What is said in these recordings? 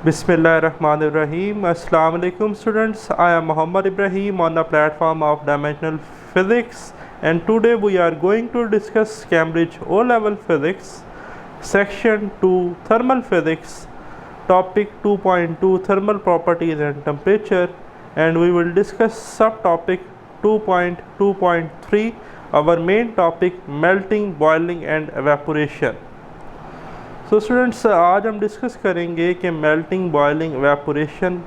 Bismillahirrahmanirrahim. Assalamu alaikum students. I am Muhammad Ibrahim on the platform of Dimensional Physics, and today we are going to discuss Cambridge O-Level Physics, Section 2 Thermal Physics, Topic 2.2 Thermal Properties and Temperature, and we will discuss subtopic 2.2.3, our main topic melting, boiling and evaporation. So students आज हम discuss करेंगे कि melting, boiling, evaporation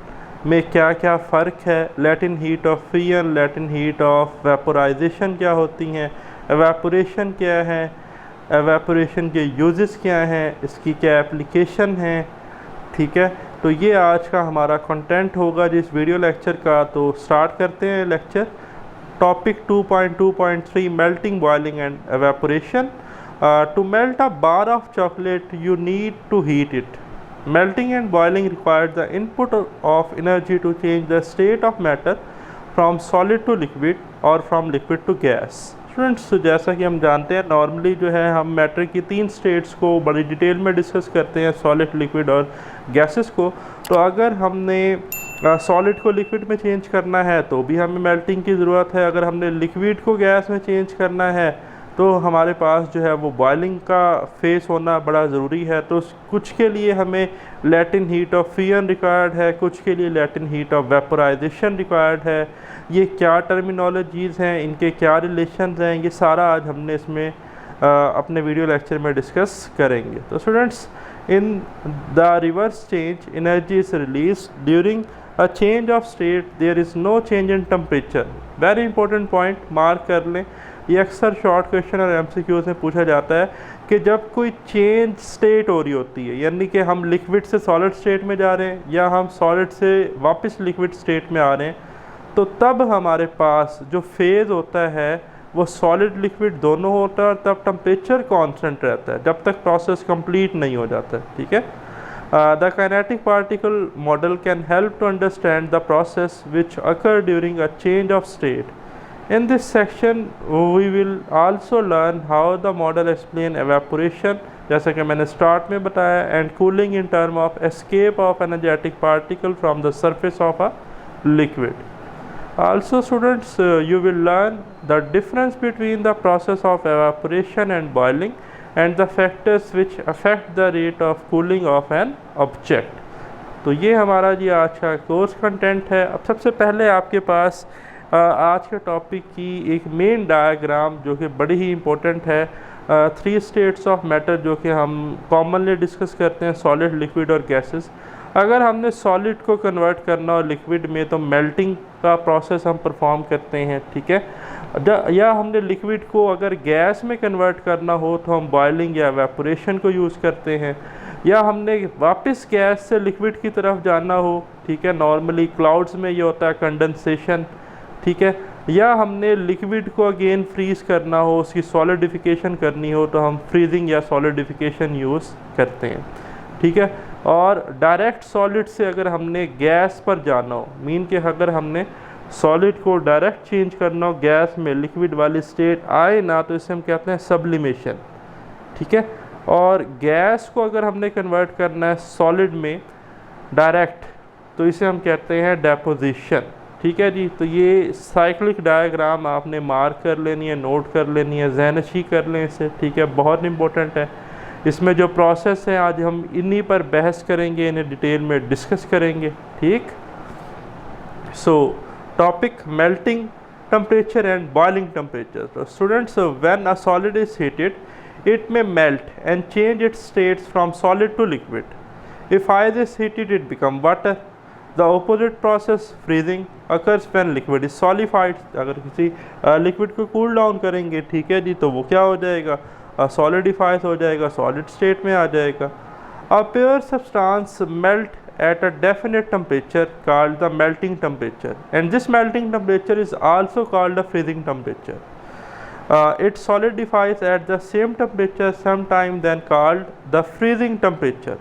में क्या क्या फ़र्क है, latent heat of fusion, latent heat of vaporisation क्या होती हैं, एवेपोरेशन क्या है, एवेपोरेशन के यूजेस क्या हैं, इसकी क्या एप्लीकेशन है। ठीक है, तो ये आज का हमारा कंटेंट होगा जिस वीडियो लेक्चर का। तो स्टार्ट करते हैं lecture. Topic 2.2.3 melting, boiling and evaporation. To melt a bar of chocolate, you need to heat it. Melting and boiling requires the input of energy to change the state of matter from solid to liquid or from liquid to gas. Students, जैसा कि हम जानते हैं normally जो है हम matter की 3 states को बड़ी डिटेल में डिस्कस करते हैं, सॉलिड, लिक्विड और गैसेस को। तो अगर हमने सॉलिड को लिक्विड में चेंज करना है तो भी हमें मेल्टिंग की ज़रूरत है। अगर हमने लिक्विड को गैस में चेंज करना है तो हमारे पास जो है वो बॉइलिंग का फेस होना बड़ा ज़रूरी है। तो कुछ के लिए हमें Latin heat of fusion required है, कुछ के लिए Latin heat of vaporisation required है। ये क्या टर्मिनोलॉजीज़ हैं, इनके क्या रिलेशंस हैं, ये सारा आज हमने इसमें अपने वीडियो लेक्चर में डिस्कस करेंगे। तो students, in the reverse change energy is release during a change of state, there is no change in temperature. Very important point, mark कर लें। ये अक्सर शॉर्ट क्वेश्चन और एमसीक्यूज़ में पूछा जाता है कि जब कोई चेंज स्टेट हो रही होती है, यानी कि हम लिक्विड से सॉलिड स्टेट में जा रहे हैं या हम सॉलिड से वापस लिक्विड स्टेट में आ रहे हैं, तो तब हमारे पास जो फेज़ होता है वो सॉलिड लिक्विड दोनों होता है और तब टेम्परेचर कांस्टेंट रहता है जब तक प्रोसेस कंप्लीट नहीं हो जाता। ठीक है, the kinetic particle model can help to understand the process which occur during a change of state. In this section we will also learn how the model explain evaporation, जैसा कि मैंने start में बताया, and cooling in term of escape of energetic particle from the surface of a liquid. Also students, you will learn the difference between the process of evaporation and boiling and the factors which affect the rate of cooling of an object. तो ये हमारा जी आज का course content है। अब सबसे पहले आपके पास आज के टॉपिक की एक मेन डायग्राम जो कि बड़ी ही इम्पोर्टेंट है, 3 स्टेट्स ऑफ मैटर जो कि हम कॉमनली डिस्कस करते हैं, सॉलिड, लिक्विड और गैसेस। अगर हमने सॉलिड को कन्वर्ट करना हो लिक्विड में तो मेल्टिंग का प्रोसेस हम परफॉर्म करते हैं। ठीक है, या हमने लिक्विड को अगर गैस में कन्वर्ट करना हो तो हम बॉइलिंग या एवेपोरेशन को यूज़ करते हैं, या हमने वापस गैस से लिक्विड की तरफ जाना हो, ठीक है, नॉर्मली क्लाउड्स में ये होता है कंडेंसेशन। ठीक है, या हमने लिक्विड को अगेन फ्रीज़ करना हो, उसकी सॉलिडिफिकेशन करनी हो तो हम फ्रीजिंग या सॉलिडिफिकेशन यूज़ करते हैं। ठीक है, और डायरेक्ट सॉलिड से अगर हमने गैस पर जाना हो, मीन कि अगर हमने सॉलिड को डायरेक्ट चेंज करना हो गैस में, लिक्विड वाली स्टेट आए ना, तो इसे हम कहते हैं सब्लिमेशन। ठीक है, और गैस को अगर हमने कन्वर्ट करना है सॉलिड में डायरेक्ट तो इसे हम कहते हैं डेपोजिशन। ठीक है जी, तो ये साइक्लिक डायग्राम आपने मार्क कर लेनी है, नोट कर लेनी है, ज़हनशी कर लें इसे। ठीक है, बहुत इंपॉर्टेंट है। इसमें जो प्रोसेस है आज हम इन्हीं पर बहस करेंगे, इन्हें डिटेल में डिस्कस करेंगे। ठीक, so topic melting temperature and boiling temperature. तो students, when a solid is heated it may melt and change its states from solid to liquid. If ice is heated it become water. The opposite process, freezing, occurs when liquid is solidified. अगर किसी liquid को cool down करेंगे, ठीक है जी, तो वो क्या हो जाएगा, सॉलिडिफाइज हो जाएगा, सॉलिड स्टेट में आ जाएगा। A pure substance melt at a definite temperature called the melting temperature, and this melting temperature is also called the freezing temperature. It solidifies at the same temperature sometime then called the freezing temperature.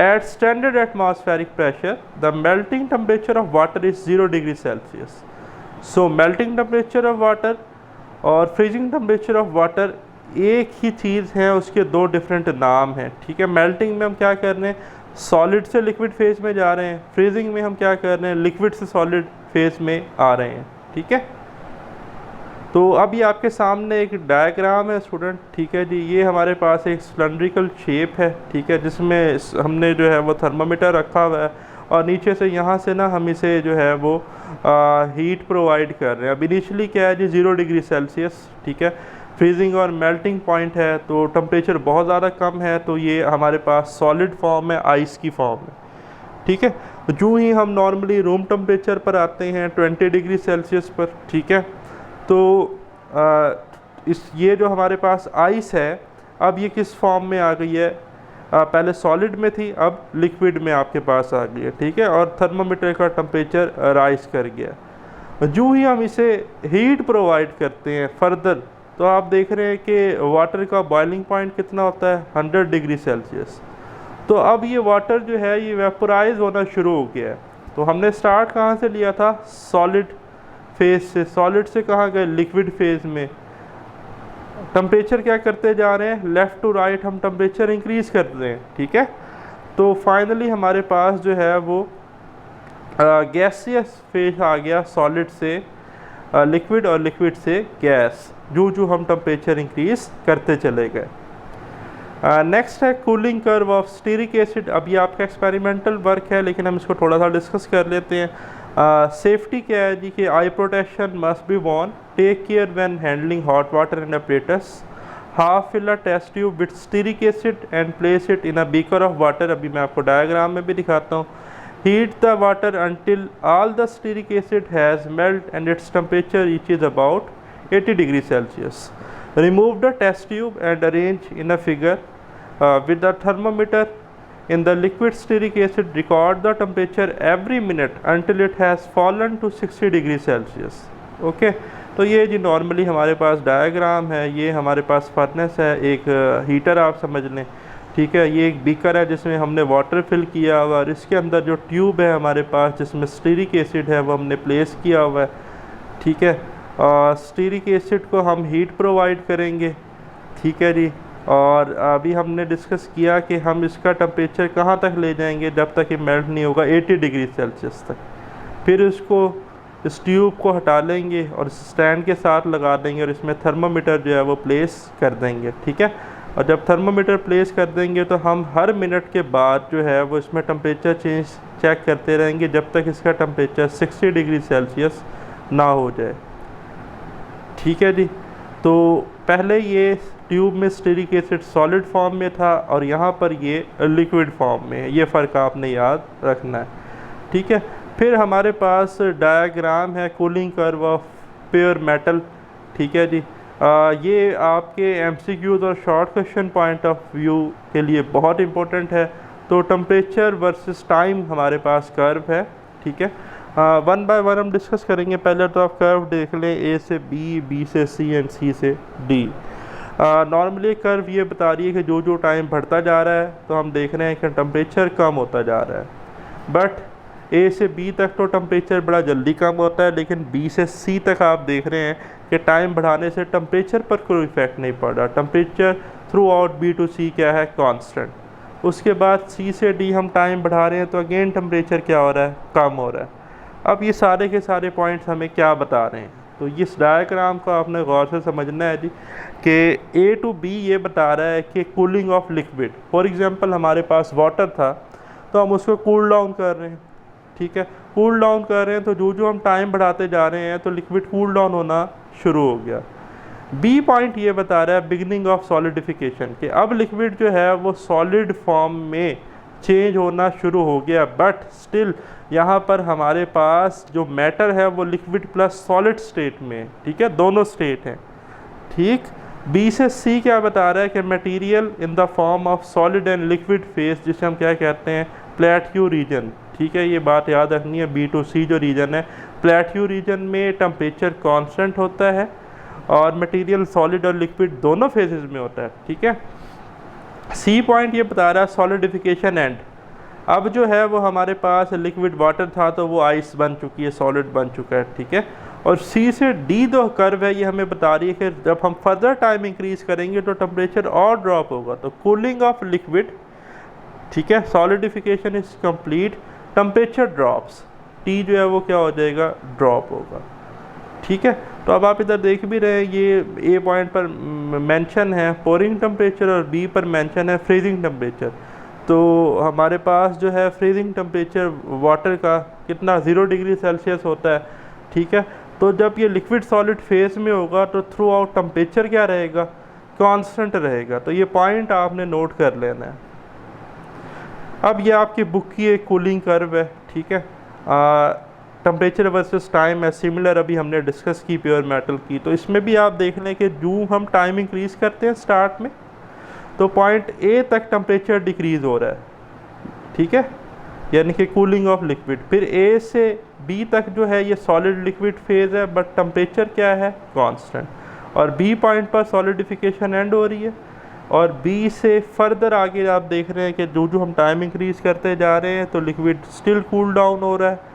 At standard atmospheric pressure, the melting temperature of water is 0 degrees Celsius. So melting temperature of water और freezing temperature of water एक ही चीज़ है, उसके 2 different नाम हैं। ठीक है, melting में हम क्या कर रहे हैं, सॉलिड से लिक्विड फेज में जा रहे हैं, फ्रीजिंग में हम क्या कर रहे हैं, लिक्विड से सॉलिड फेज में आ रहे हैं। ठीक है, तो अब ये आपके सामने एक डायग्राम है स्टूडेंट। ठीक है जी, ये हमारे पास एक सिलेंड्रिकल शेप है। ठीक है, जिसमें हमने जो है वो थर्मामीटर रखा हुआ है और नीचे से यहाँ से ना हम इसे जो है वो हीट प्रोवाइड कर रहे हैं। अब इनिशियली क्या है जी, 0 डिग्री सेल्सियस। ठीक है, फ्रीजिंग और मेल्टिंग पॉइंट है, तो टेम्परेचर बहुत ज़्यादा कम है, तो ये हमारे पास सॉलिड फॉर्म है, आइस की फॉर्म है। ठीक है, जो ही हम नॉर्मली रूम टेम्परेचर पर आते हैं 20 डिग्री सेल्सियस पर। ठीक है, तो ये जो हमारे पास आइस है, अब ये किस फॉर्म में आ गई है, पहले सॉलिड में थी, अब लिक्विड में आपके पास आ गई है। ठीक है, और थर्मामीटर का टेम्परेचर राइज कर गया। जो ही हम इसे हीट प्रोवाइड करते हैं फर्दर, तो आप देख रहे हैं कि वाटर का बॉइलिंग पॉइंट कितना होता है, 100 डिग्री सेल्सियस। तो अब ये वाटर जो है ये वेपोराइज होना शुरू हो गया है। तो हमने स्टार्ट कहाँ से लिया था, सॉलिड फेज से। सॉलिड से कहाँ गए, लिक्विड फेज में। टेम्परेचर क्या करते जा रहे हैं, लेफ़्ट टू राइट हम टेम्परेचर इंक्रीज़ कर रहे हैं। ठीक है, तो फाइनली हमारे पास जो है वो गैसियस फेज आ गया, सॉलिड से लिक्विड और लिक्विड से गैस, जो हम टेम्परेचर इंक्रीज़ करते चले गए। नेक्स्ट है cooling curve of stearic acid. अब ये आपका एक्सपेरिमेंटल वर्क है, लेकिन हम इसको थोड़ा सा डिस्कस कर लेते हैं। सेफ्टी क्या है जी, कि eye protection must be worn, take care when handling hot water in apparatus, half fill a test tube with stearic acid and place it in a beaker of water. अभी मैं आपको डायग्राम में भी दिखाता हूँ। Heat the water until all the stearic acid has melt and its temperature reaches about 80 degree Celsius. Remove the test tube and arrange in a figure with the thermometer in the liquid stearic acid. Record the temperature every minute until it has fallen to 60 degree Celsius. Okay, तो ये जी normally हमारे पास diagram है। ये हमारे पास furnace है, एक heater आप समझ लें। ठीक है, ये एक बीकर है जिसमें हमने वाटर फिल किया हुआ, और इसके अंदर जो ट्यूब है हमारे पास जिसमें स्टीरिक एसिड है वो हमने प्लेस किया हुआ है। ठीक है, और स्टीरिक एसिड को हम हीट प्रोवाइड करेंगे। ठीक है जी, और अभी हमने डिस्कस किया कि हम इसका टेम्परेचर कहाँ तक ले जाएंगे, जब तक ये मेल्ट नहीं होगा, 80 डिग्री सेल्सियस तक। फिर इसको इस ट्यूब को हटा लेंगे और स्टैंड के साथ लगा देंगे और इसमें थर्मामीटर जो है वो प्लेस कर देंगे। ठीक है, और जब थर्मामीटर प्लेस कर देंगे तो हम हर मिनट के बाद जो है वो इसमें टेम्परेचर चेक करते रहेंगे जब तक इसका टेम्परेचर 60 डिग्री सेल्सियस ना हो जाए। ठीक है जी, तो पहले ये ट्यूब में स्टीरिक एसिड सॉलिड फॉर्म में था और यहाँ पर ये लिक्विड फॉर्म में है। ये फ़र्क आपने याद रखना है। ठीक है, फिर हमारे पास डायग्राम है cooling curve of pure metal. ठीक है जी, ये आपके MCQs और short question point of view के लिए बहुत इंपॉर्टेंट है। तो टेम्परेचर वर्सेस टाइम हमारे पास कर्व है। ठीक है, वन बाय वन हम डिस्कस करेंगे। पहले तो आप कर्व देख लें, A से B, B से C एंड C से D। नॉर्मली कर्व ये बता रही है कि जो टाइम बढ़ता जा रहा है तो हम देख रहे हैं कि टेम्परेचर कम होता जा रहा है। बट A से B तक तो टेम्परेचर बड़ा जल्दी कम होता है, लेकिन B से C तक आप देख रहे हैं कि टाइम बढ़ाने से टेम्परेचर पर कोई इफेक्ट नहीं पड़ रहा। Temperature through out B to C क्या है, कांस्टेंट। उसके बाद C से D हम टाइम बढ़ा रहे हैं तो अगेन टेम्परेचर क्या हो रहा है, कम हो रहा है। अब ये सारे के सारे पॉइंट्स हमें क्या बता रहे हैं, तो इस डायग्राम को आपने गौर से समझना है जी कि A to B ये बता रहा है कि cooling of liquid. For example हमारे पास वाटर था तो हम उसको कूल डाउन कर रहे हैं। ठीक है, कूल डाउन कर रहे हैं तो जो हम टाइम बढ़ाते जा रहे हैं तो लिक्विड कूल डाउन होना शुरू हो गया। बी पॉइंट ये बता रहा है बिगनिंग ऑफ सॉलिडिफिकेशन, कि अब लिक्विड जो है वो सॉलिड फॉर्म में चेंज होना शुरू हो गया। बट स्टिल यहाँ पर हमारे पास जो मैटर है वो लिक्विड प्लस सॉलिड स्टेट में है। ठीक है, दोनों स्टेट हैं। ठीक, बी से सी क्या बता रहा है कि material in the form of solid and liquid phase, जिसे हम क्या कहते हैं, प्लेट्यू रीजन। ठीक है, ये बात याद रखनी है। B to C जो रीजन है, प्लेट्यू रीजन में टेम्परेचर कांस्टेंट होता है और मटेरियल सॉलिड और लिक्विड दोनों फेजेस में होता है। ठीक है, C पॉइंट ये बता रहा है सॉलिडिफिकेशन एंड। अब जो है वो हमारे पास लिक्विड वाटर था तो वो आइस बन चुकी है, सॉलिड बन चुका है। ठीक है, और C से D जो कर्व है ये हमें बता रही है कि जब हम फर्दर टाइम इंक्रीज करेंगे तो टेम्परेचर और ड्रॉप होगा। तो कूलिंग ऑफ लिक्विड ठीक है, solidification is complete, temperature drops, T जो है वो क्या हो जाएगा, ड्रॉप होगा। ठीक है, तो अब आप इधर देख भी रहे हैं, ये ए पॉइंट पर मेंशन है पोरिंग टेम्परेचर और बी पर मेंशन है फ्रीजिंग टेम्परेचर। तो हमारे पास जो है फ्रीजिंग टेम्परेचर वाटर का कितना 0 डिग्री सेल्सियस होता है। ठीक है, तो जब ये लिक्विड सॉलिड फेज में होगा तो थ्रू आउट टेम्परेचर क्या रहेगा, कांस्टेंट रहेगा। तो ये पॉइंट आपने नोट कर लेना है। अब ये आपकी बुक की एक कूलिंग कर्व है। ठीक है, टेम्परेचर वर्सेस टाइम है, सिमिलर अभी हमने डिस्कस की प्योर मेटल की। तो इसमें भी आप देख लें कि जो हम टाइम इंक्रीज करते हैं स्टार्ट में, तो पॉइंट ए तक टेम्परेचर डिक्रीज हो रहा है। ठीक है, यानी कि कूलिंग ऑफ लिक्विड। फिर ए से बी तक जो है ये सॉलिड लिक्विड फेज है, बट टेम्परेचर क्या है, कांस्टेंट। और बी पॉइंट पर सॉलिडिफिकेशन एंड हो रही है, और बी से फर्दर आगे आप देख रहे हैं कि जो जो हम टाइम इंक्रीज करते जा रहे हैं तो लिक्विड स्टिल कूल डाउन हो रहा है।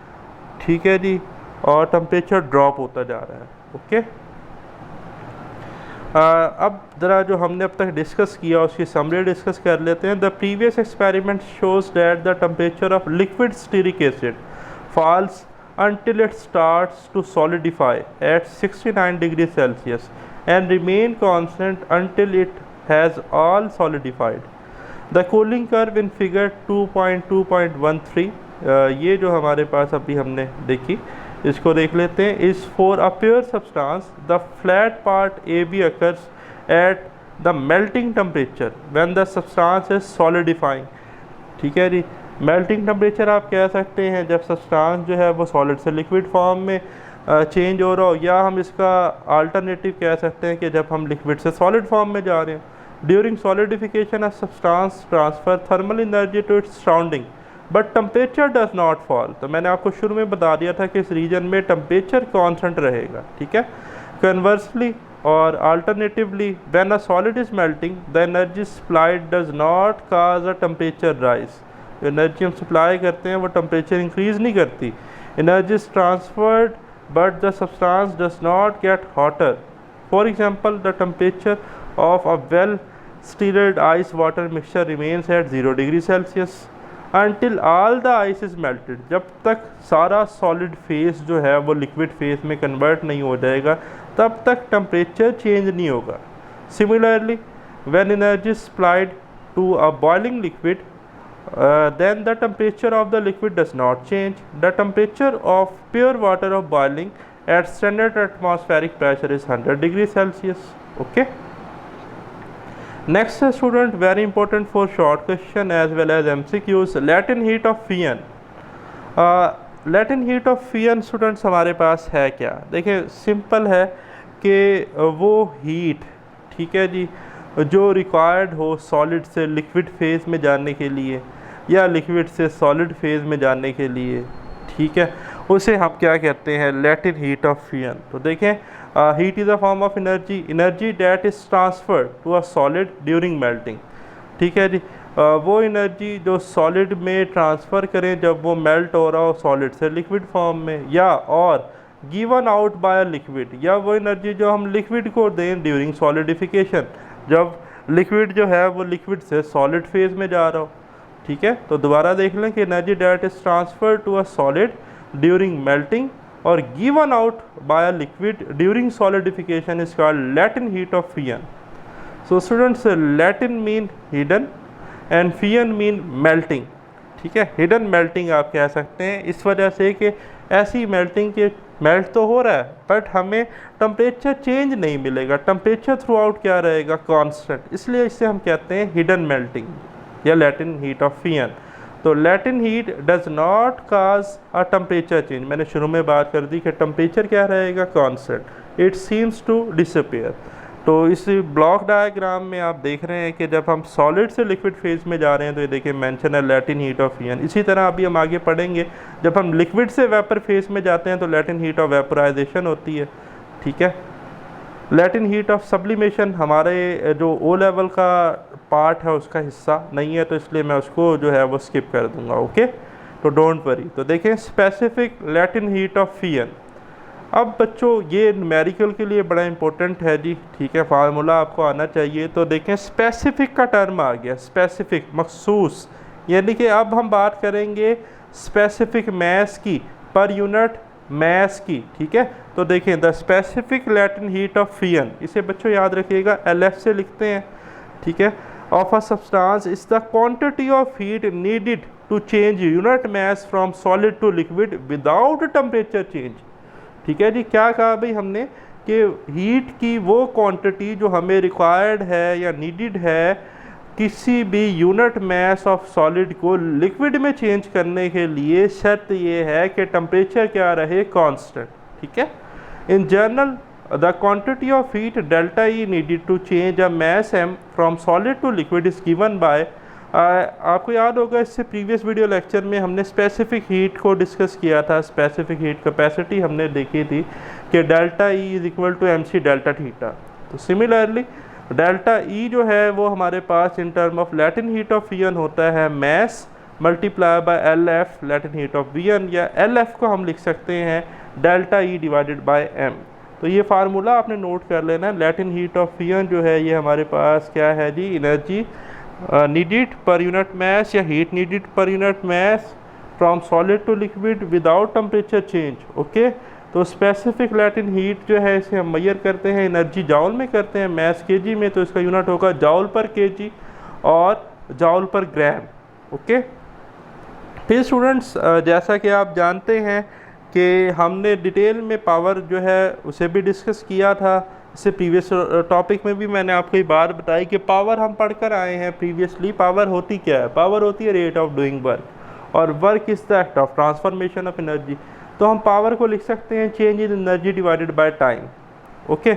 ठीक है जी, और टेम्परेचर ड्रॉप होता जा रहा है। ओके, अब ज़रा जो हमने अब तक डिस्कस किया उसकी समरी डिस्कस कर लेते हैं। The previous experiment shows that the temperature of liquid stearic acid falls until it starts to solidify at 69 degrees Celsius and remain constant until it has all solidified. The cooling curve in figure 2.2.13 ये जो हमारे पास अभी हमने देखी, इसको देख लेते हैं। इस for a pure substance the flat part A B occurs at the melting temperature when the substance is solidifying. ठीक है जी, मेल्टिंग टेम्परेचर आप कह सकते हैं जब सब्सटेंस जो है वो सॉलिड से लिक्विड फॉर्म में चेंज हो रहा हो, या हम इसका अल्टरनेटिव कह सकते हैं कि जब हम लिक्विड से सॉलिड फॉर्म में जा रहे हैं। During solidification of substance transfer thermal energy to its surrounding but temperature does not fall. तो मैंने आपको शुरू में बता दिया था कि इस रीजन में टेम्परेचर कॉन्स्टेंट रहेगा। ठीक है, कन्वर्सली और alternatively when a solid is melting the energy supplied does not cause a temperature rise. Energy हम सप्लाई करते हैं वो टेम्परेचर इंक्रीज नहीं करती। Energy is transferred but the substance does not get hotter. For example the temperature of a well stirred ice water mixture remains at 0 degree Celsius until all the ice is melted। जब तक सारा solid phase जो है वो liquid phase में convert नहीं हो जाएगा तब तक टेम्परेचर चेंज नहीं होगा। Similarly when energy supplied to a boiling liquid then the temperature of the liquid does not change. The temperature of pure water of boiling at standard atmospheric pressure is 100 degrees Celsius. Okay. Next student, very important for short question as well as MCQs, latent heat of FEN. latent heat of FEN students हमारे पास है क्या? देखिए simple है कि वो heat, ठीक है जी, जो रिक्वायर्ड हो सॉलिड से लिक्विड फेज में जाने के लिए या लिक्विड से सॉलिड फेज में जाने के लिए, ठीक है, उसे हम क्या कहते हैं, लेटेंट हीट ऑफ फ्यूजन। तो देखें, heat is a form of energy that is transferred to a solid during melting. ठीक है जी, वो एनर्जी जो सॉलिड में ट्रांसफ़र करें जब वो मेल्ट हो रहा हो सॉलिड से लिक्विड फॉर्म में, या और गिवन आउट बाय लिक्विड, या वो एनर्जी जो हम लिक्विड को दें ड्यूरिंग सॉलिडिफिकेशन, जब लिक्विड जो है वो लिक्विड से सॉलिड फेज में जा रहा हो। ठीक है, तो दोबारा देख लें कि energy that is transfer to a solid during melting और given out by liquid during solidification is called latent heat of fusion. So students, latent mean hidden and fusion mean melting. ठीक है, हिडन मेल्टिंग आप कह सकते हैं इस वजह से कि ऐसी मेल्टिंग के मेल्ट तो हो रहा है बट हमें टेम्परेचर चेंज नहीं मिलेगा, टेम्परेचर थ्रू आउट क्या रहेगा, कांस्टेंट, इसलिए इसे हम कहते हैं हिडन मेल्टिंग या लेटेंट हीट ऑफ फ्यूजन। तो latent heat does not cause a temperature change, मैंने शुरू में बात कर दी कि टेम्परेचर क्या रहेगा, constant, it seems to disappear. तो इस ब्लॉक डायग्राम में आप देख रहे हैं कि जब हम सॉलिड से लिक्विड फेज में जा रहे हैं तो ये देखिए मेंशन है लेटेंट हीट ऑफ फ्यूजन। इसी तरह अभी हम आगे पढ़ेंगे जब हम लिक्विड से वेपर फेज में जाते हैं तो लेटेंट हीट ऑफ वेपराइजेशन होती है। ठीक है, लेटेंट हीट ऑफ सब्लिमेशन हमारे जो ओ लेवल का पार्ट है उसका हिस्सा नहीं है, तो इसलिए मैं उसको जो है वो स्किप कर दूंगा। ओके, तो डोंट वरी। तो देखें specific latent heat of fusion. अब बच्चों ये न्यूमेरिकल के लिए बड़ा इंपॉर्टेंट है जी, ठीक है, फार्मूला आपको आना चाहिए। तो देखें स्पेसिफिक का टर्म आ गया, स्पेसिफिक, मखसूस, यानी कि अब हम बात करेंगे स्पेसिफिक मास की, पर यूनिट मास की, ठीक है। तो देखें, the specific latent heat of fusion, इसे बच्चों याद रखिएगा LF से लिखते हैं, ठीक है, of a substance is the quantity of heat needed to change unit mass from solid to liquid without temperature change. ठीक है जी, क्या कहा भाई हमने कि हीट की वो क्वांटिटी जो हमें रिक्वायर्ड है या नीडेड है किसी भी यूनिट मास ऑफ सॉलिड को लिक्विड में चेंज करने के लिए, शर्त ये है कि टेम्परेचर क्या रहे, कांस्टेंट। ठीक है, in general the quantity of heat delta E needed to change a mass m from solid to liquid is given by, आपको याद होगा इससे प्रीवियस वीडियो लेक्चर में हमने स्पेसिफिक हीट को डिस्कस किया था। स्पेसिफिक हीट कैपेसिटी हमने देखी थी कि delta E is equal to MC delta theta. तो सिमिलरली डेल्टा ई जो है वो हमारे पास in term of latent heat of fusion होता है mass multiply by LF latent heat of fusion, या LF को हम लिख सकते हैं delta E divided by M। तो ये फार्मूला आपने नोट कर लेना। लैटेंट हीट ऑफ फ्यूजन जो है ये हमारे पास क्या है जी, energy needed per unit mass या heat needed per unit mass from solid to liquid without temperature change. Okay, तो स्पेसिफिक लैटेंट हीट जो है इसे हम मेजर करते हैं एनर्जी जाउल में करते हैं, मास केजी में, तो इसका यूनिट होगा जाउल पर केजी और जाउल पर ग्राम। ओके, फिर स्टूडेंट्स जैसा कि आप जानते हैं कि हमने डिटेल में पावर जो है उसे भी डिस्कस किया था। इससे प्रीवियस टॉपिक में भी मैंने आपको ये बात बताई कि पावर हम पढ़कर आए हैं प्रीवियसली। पावर होती क्या है? पावर होती है रेट ऑफ डूइंग वर्क, और work is the act of transformation of energy. तो हम पावर को लिख सकते हैं change in energy divided by time. Okay,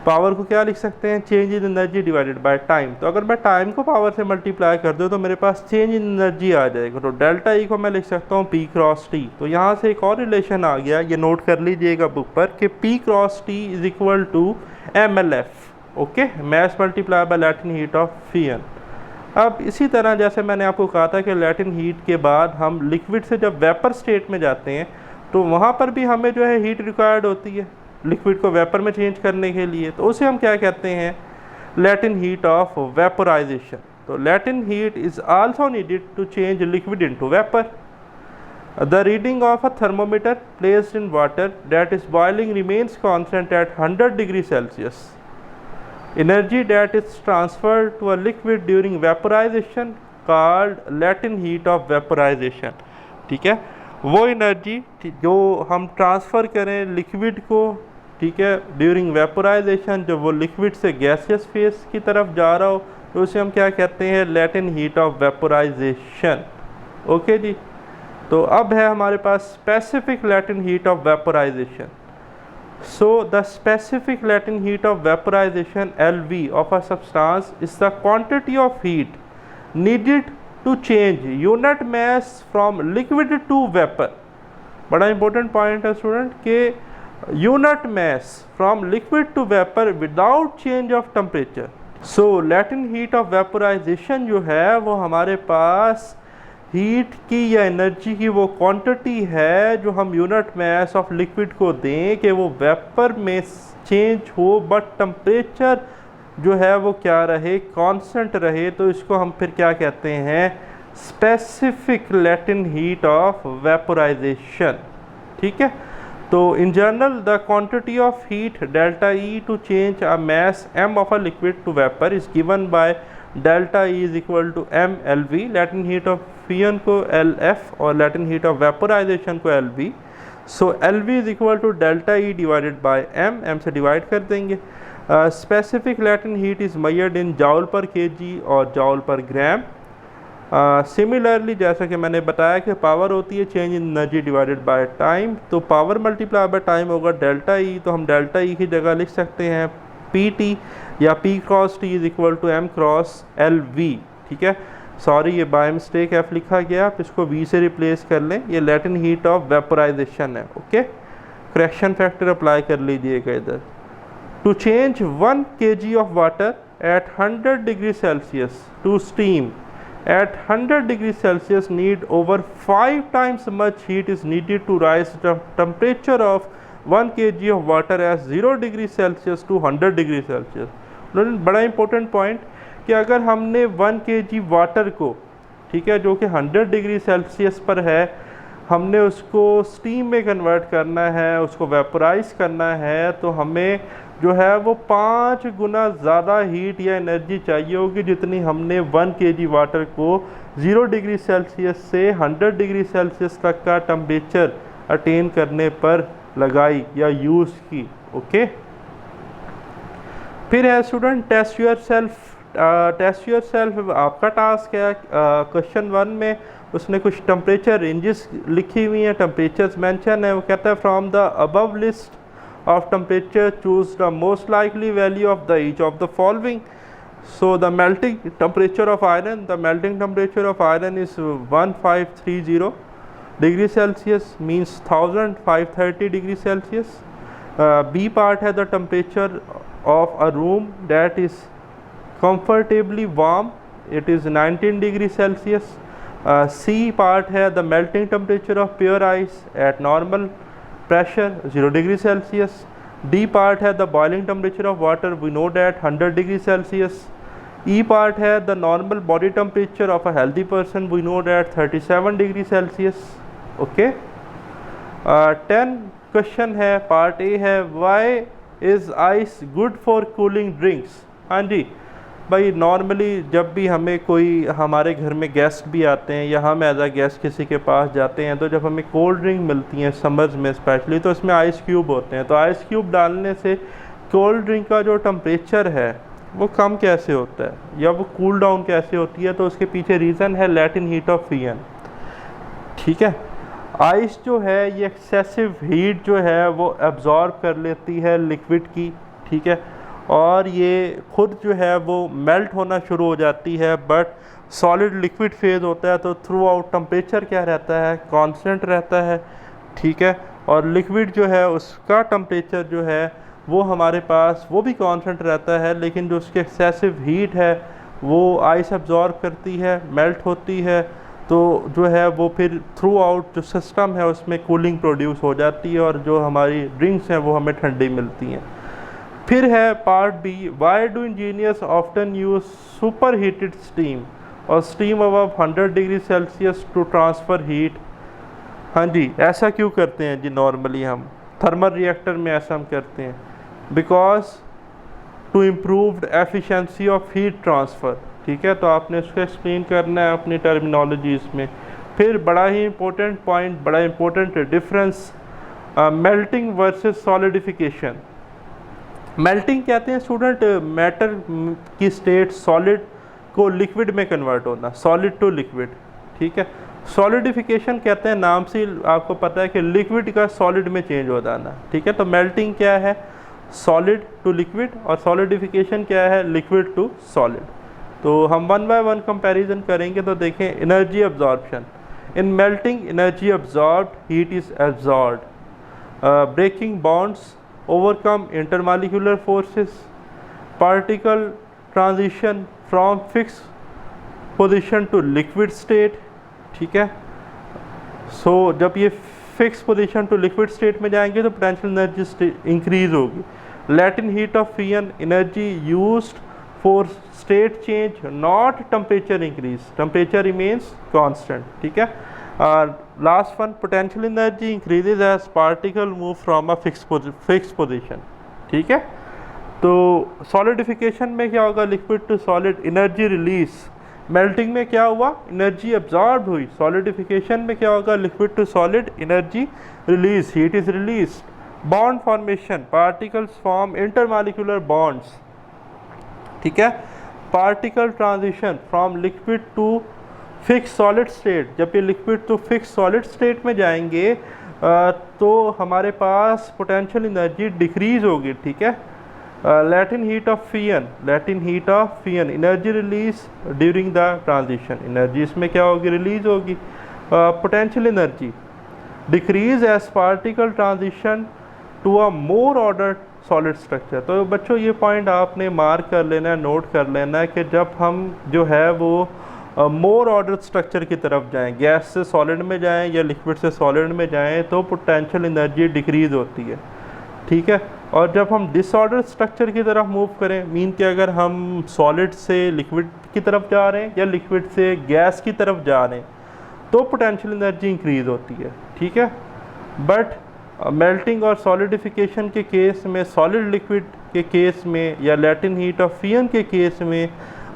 power को क्या लिख सकते हैं? Change in energy divided by time. तो अगर मैं टाइम को पावर से मल्टीप्लाई कर दूँ तो मेरे पास चेंज इन एनर्जी आ जाएगा। तो डेल्टा ई को मैं लिख सकता हूँ P क्रॉस T। तो यहाँ से एक और रिलेशन आ गया, ये नोट कर लीजिएगा बुक पर, कि P cross T is equal to MLF। Okay, mass multiply by latent heat of fusion. अब इसी तरह जैसे मैंने आपको कहा था कि लैटेंट हीट के बाद हम लिक्विड से जब वेपर स्टेट में जाते हैं तो वहाँ पर भी हमें जो है हीट रिक्वायर्ड होती है लिक्विड को वेपर में चेंज करने के लिए। तो उसे हम क्या कहते हैं? Latent heat of vaporisation. तो latent heat is also needed to change liquid into vapour. The reading of a thermometer placed in water that is boiling remains constant at 100 degree Celsius. Energy that is transferred to a liquid during vaporization called latent heat of vaporization। ठीक है, वो energy जो हम transfer करें liquid को, ठीक है, during vaporisation, जब वो लिक्विड से गैसियस फेस की तरफ जा रहा हो, तो उसे हम क्या कहते हैं? Latent heat of vaporisation. Okay जी, तो अब है हमारे पास specific latent heat of vaporisation. So the specific latent heat of vaporization LV of a substance is the quantity of heat needed to change unit mass from liquid to vapor। बड़ा important point है student कि unit mass from liquid to vapor without change of temperature। So latent heat of vaporization जो है वो हमारे पास heat की या energy की वो क्वांटिटी है जो हम यूनिट मास ऑफ लिक्विड को दें कि वो वेपर में चेंज हो, बट टेम्परेचर जो है वो क्या रहे? कांस्टेंट रहे। तो इसको हम फिर क्या कहते हैं? Specific latent heat of vaporisation. ठीक है, तो in general the quantity of heat delta E to change a mass m of a liquid to vapour is given by delta E is equal to MLV। Latent heat of fusion को LF और latent heat of vaporisation को LV। So LV is equal to delta E divided by M से divide कर देंगे। Specific latent heat is measured in joule पर KG और joule पर ग्राम। Similarly जैसा कि मैंने बताया कि पावर होती है change in energy divided by time. तो पावर मल्टीप्लाई बाय टाइम होगा डेल्टा ई। तो हम डेल्टा ई की जगह लिख सकते हैं PT या P cross T is equal to M cross LV। ठीक है, सॉरी ये बाय मिस्टेक F लिखा गया, आप इसको V से रिप्लेस कर लें। ये लेटेंट हीट ऑफ वेपोराइजेशन है। ओके, करेक्शन फैक्टर अप्लाई कर लीजिएगा इधर। To change 1 kg of water at 100 degree Celsius to steam at 100 degree Celsius need over 5 times much heat is needed to rise the temperature of 1 kg of water as 0 degree Celsius to 100 degree Celsius। बड़ा important point कि अगर हमने 1 kg water को ठीक है, जो कि 100 degree Celsius पर है, हमने उसको स्टीम में कन्वर्ट करना है, उसको वेपोराइज करना है, तो हमें जो है वो 5 गुना ज़्यादा हीट या एनर्जी चाहिए होगी जितनी हमने 1 kg वाटर को 0 डिग्री सेल्सियस से 100 डिग्री सेल्सियस तक का टेम्परेचर अटेन करने पर लगाई या यूज़ की। ओके, फिर है student test yourself. Test yourself आपका टास्क है। क्वेश्चन 1 में उसने कुछ टेम्परेचर रेंजेस लिखी हुई हैं, टेम्परेचर्स मेंशन है। वो कहता है from the above list of temperature choose the most likely value of the each of the following. So the melting temperature of iron, the melting temperature of iron is 1530 degree Celsius, means 1530 degree Celsius. B part है the temperature of a room that is comfortably warm, it is 19 degree Celsius. C part है the melting temperature of pure ice at normal pressure 0 degree Celsius. D part है the boiling temperature of water, we know that 100 degree Celsius. E part है the normal body temperature of a healthy person, we know that 37 degree Celsius. Okay, 10 question है, part A है why is ice good for cooling drinks। हाँ जी भाई, normally जब भी हमें कोई हमारे घर में गेस्ट भी आते हैं या हम एज अ गेस्ट किसी के पास जाते हैं, तो जब हमें कोल्ड ड्रिंक मिलती हैं समर्स में स्पेशली, तो इसमें आइस क्यूब होते हैं। तो आइस क्यूब डालने से कोल्ड ड्रिंक का जो टेम्परेचर है वो कम कैसे होता है या वो कूल डाउन कैसे होती है, तो उसके पीछे रीज़न है लैटिन हीट ऑफ फ्यूजन। ठीक है, आइस जो है ये एक्सेसिव हीट जो है वो एब्जॉर्ब कर लेती है लिक्विड की। ठीक है, और ये खुद जो है वो मेल्ट होना शुरू हो जाती है, बट सॉलिड लिक्विड फेज होता है, तो थ्रू आउट टेम्परेचर क्या रहता है, कांस्टेंट रहता है। ठीक है, और लिक्विड जो है उसका टेम्परेचर जो है वो हमारे पास वो भी कांस्टेंट रहता है, लेकिन जो उसकी एक्सेसिव हीट है वो आइस एब्जॉर्ब करती है, मेल्ट होती है, तो जो है वो फिर थ्रू आउट जो सिस्टम है उसमें कूलिंग प्रोड्यूस हो जाती है और जो हमारी ड्रिंक्स हैं वो हमें ठंडी मिलती हैं। फिर है part B, why do engineers often use superheated steam और steam above 100 degree Celsius to transfer heat. हाँ जी, ऐसा क्यों करते हैं जी? नॉर्मली हम थर्मल रिएक्टर में ऐसा हम करते हैं because to improved efficiency of heat transfer. ठीक है, तो आपने इसको एक्सप्लेन करना है अपनी टर्मिनोलॉजीज़ में। फिर बड़ा ही इंपॉर्टेंट पॉइंट, बड़ा important difference melting versus solidification. Melting कहते हैं स्टूडेंट मैटर की स्टेट सॉलिड को लिक्विड में कन्वर्ट होना, सॉलिड टू लिक्विड। ठीक है, सॉलिडिफिकेशन कहते हैं नाम से आपको पता है कि लिक्विड का सॉलिड में चेंज हो जाना। ठीक है, तो मेल्टिंग क्या है, सॉलिड टू लिक्विड, और सॉलिडिफिकेशन क्या है, लिक्विड टू सॉलिड। तो हम 1 बाय 1 कंपैरिजन करेंगे। तो देखें, energy absorption in melting, energy absorbed, heat is absorbed, breaking bonds, overcome intermolecular forces, particle transition from fixed position to liquid state। ठीक है, सो जब ये fix position to liquid state में जाएंगे तो पोटेंशियल एनर्जी इंक्रीज होगी। Latent heat of fusion, energy used for state change not temperature increase, temperature remains constant. ठीक है, last one, potential energy increases as particle move from a fix position. ठीक है, तो solidification में क्या होगा, liquid to solid, energy release. Melting में क्या हुआ, एनर्जी एब्जॉर्ब हुई। सॉलिडिफिकेशन में क्या होगा, liquid to solid, energy release, heat is release. Bond formation, particles form intermolecular bonds. ठीक है, particle transition from liquid to fix solid state, जब ये liquid to fix solid state में जाएंगे तो हमारे पास पोटेंशियल एनर्जी डिक्रीज होगी। ठीक है, latent heat of fusion, latent heat of fusion, energy release during the transition, energy इसमें क्या होगी, रिलीज होगी। Potential energy decrease as particle transition to a more ordered solid structure. तो बच्चों ये पॉइंट आपने मार्क कर लेना है, नोट कर लेना है कि जब हम जो है वो मोर ऑर्डर स्ट्रक्चर की तरफ जाएं, गैस से सॉलिड में जाएं या लिक्विड से सॉलिड में जाएं, तो पोटेंशियल एनर्जी डिक्रीज होती है। ठीक है, और जब हम डिसऑर्डर स्ट्रक्चर की तरफ मूव करें, मीन कि अगर हम सॉलिड से लिक्विड की तरफ जा रहे हैं या लिक्विड से गैस की तरफ जा रहे हैं, तो पोटेंशियल एनर्जी इंक्रीज़ होती है, ठीक है। बट मेल्टिंग और सॉलिडिफिकेशन के केस में, सॉलिड लिक्विड के केस में या लैटिन हीट ऑफ फ्यूजन के केस में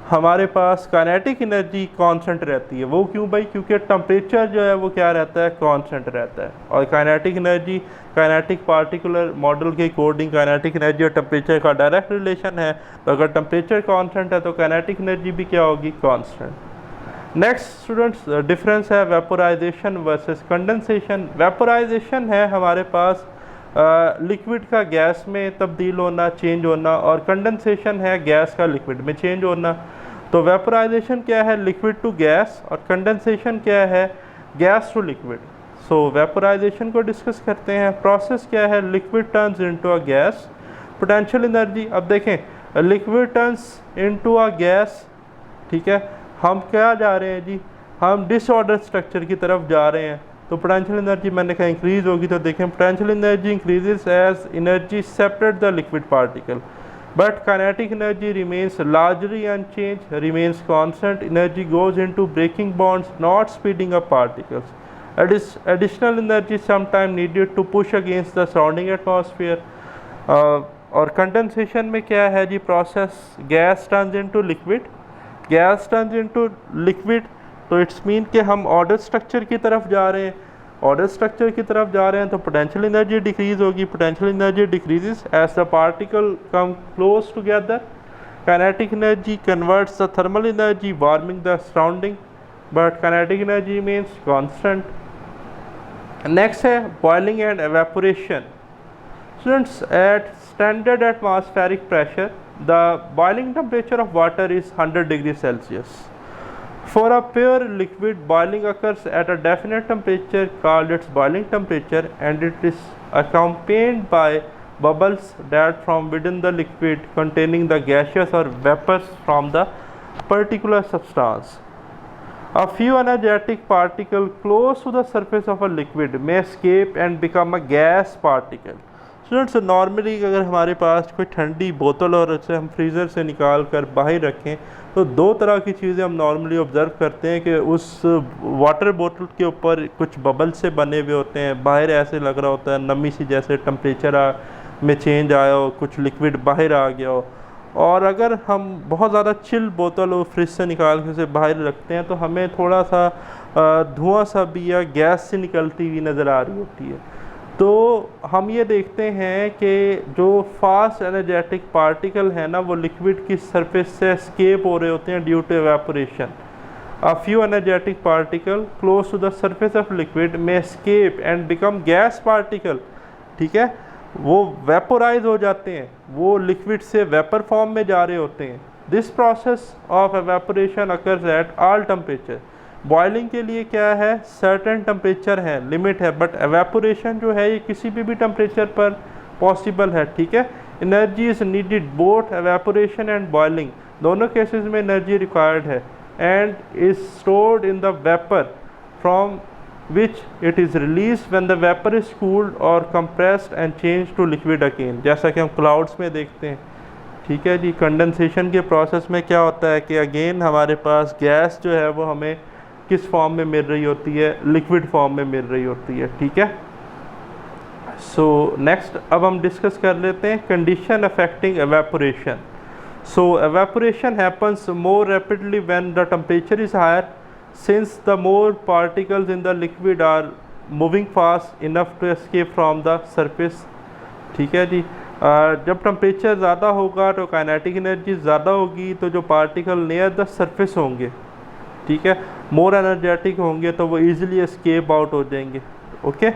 हमारे पास काइनेटिक एनर्जी कांस्टेंट रहती है। वो क्यों भाई? क्योंकि टेम्परेचर जो है वो क्या रहता है, कांस्टेंट रहता है। और kinetic energy, kinetic particular model के अकॉर्डिंग काइनेटिक एनर्जी और टेम्परेचर का डायरेक्ट रिलेशन है। तो अगर टेम्परेचर कांस्टेंट है तो काइनेटिक एनर्जी भी क्या होगी, कांस्टेंट। नेक्स्ट स्टूडेंट्स, डिफरेंस है वेपोराइजेशन वर्सेस कंडेंसेशन। वेपोराइजेशन है हमारे पास लिक्विड का गैस में तब्दील होना, चेंज होना, और कंडेंसेशन है गैस का लिक्विड में चेंज होना। तो वेपोराइजेशन क्या है, लिक्विड टू गैस, और कंडेंसेशन क्या है, gas to liquid. So vaporisation को डिस्कस करते हैं। प्रोसेस क्या है, liquid turns into a gas. Potential energy, अब देखें, liquid turns into a gas, ठीक है। हम क्या जा रहे हैं जी, हम डिसऑर्डर स्ट्रक्चर की तरफ जा रहे हैं, तो पोटेंशियल एनर्जी मैंने कहा इंक्रीज होगी। तो देखें, potential energy increases as energy separate the liquid particle, but kinetic energy remains largely unchanged, remains constant. Energy goes into breaking bonds, not speeding up particles. Additional energy sometimes needed to push against the surrounding atmosphere. और condensation में क्या है जी, process gas turns into liquid, gas turns into liquid. तो it's mean कि हम order structure की तरफ जा रहे हैं, ऑर्डर स्ट्रक्चर की तरफ जा रहे हैं, तो पोटेंशियल एनर्जी डिक्रीज होगी। Potential energy decreases as the particle come close together. Kinetic energy converts the thermal energy warming the surrounding, but kinetic energy means constant. Next है boiling and evaporation. Students, at standard atmospheric pressure the boiling temperature of water is 100 degree Celsius. For a pure liquid, boiling occurs at a definite temperature called its boiling temperature, and it is accompanied by bubbles that from within the liquid containing the gaseous or vapors from the particular substance. A few energetic particles close to the surface of a liquid may escape and become a gas particle. Students, normally अगर हमारे पास कोई ठंडी बोतल और उसे हम freezer से निकाल कर बाहर रखें, तो दो तरह की चीज़ें हम नॉर्मली ऑब्ज़र्व करते हैं कि उस वाटर बोतल के ऊपर कुछ बबल से बने हुए होते हैं, बाहर ऐसे लग रहा होता है नमी सी, जैसे टेम्परेचर में चेंज आया हो, कुछ लिक्विड बाहर आ गया हो। और अगर हम बहुत ज़्यादा चिल बोतल और फ्रिज से निकाल के उसे बाहर रखते हैं, तो हमें थोड़ा सा धुआं सा भी या गैस से निकलती हुई नज़र आ रही होती है। तो हम ये देखते हैं कि जो फास्ट एनर्जेटिक पार्टिकल है ना, वो लिक्विड की सरफेस से एस्केप हो रहे होते हैं due to evaporation. A few energetic particle close to the surface of liquid में escape and become gas particle, ठीक है। वो वेपोराइज हो जाते हैं, वो लिक्विड से वेपर फॉर्म में जा रहे होते हैं। This process of evaporation occurs at all temperature. Boiling के लिए क्या है, सर्टेन टेम्परेचर है, लिमिट है, बट एवेपोरेशन जो है ये किसी भी टेम्परेचर पर पॉसिबल है, ठीक है। Energy is needed both evaporation and boiling, दोनों केसेस में एनर्जी रिक्वायर्ड है, and is stored in the vapour from which it is release when the vapour is cooled और compressed and change to liquid again, जैसा कि हम clouds में देखते हैं, ठीक है जी। कंडेंसेशन के प्रोसेस में क्या होता है कि अगेन हमारे पास गैस जो है वो हमें किस फॉर्म में मिल रही होती है, लिक्विड फॉर्म में मिल रही होती है, ठीक है। सो नेक्स्ट अब हम डिस्कस कर लेते हैं condition affecting evaporation. So evaporation happens more rapidly when the temperature is higher, since the more particles in the liquid are moving fast enough to escape from the surface, ठीक है जी। जब temperature ज़्यादा होगा तो kinetic energy ज़्यादा होगी, तो जो पार्टिकल नियर द सरफेस होंगे, ठीक है, मोर एनर्जेटिक होंगे, तो वो इजीली एस्केप आउट हो जाएंगे, ओके।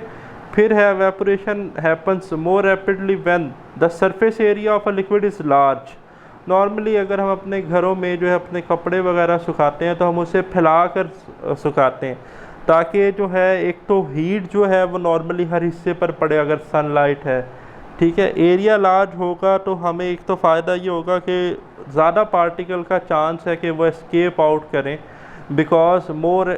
फिर है evaporation happens more rapidly when the surface area of a liquid is large. Normally अगर हम अपने घरों में जो है अपने कपड़े वगैरह सुखाते हैं, तो हम उसे फैला कर सुखाते हैं, ताकि जो है एक तो हीट जो है वो नॉर्मली हर हिस्से पर पड़े अगर सनलाइट है, ठीक है। एरिया लार्ज होगा तो हमें एक तो फ़ायदा ये होगा कि ज़्यादा पार्टिकल का चांस है कि वो एस्केप आउट करें, because more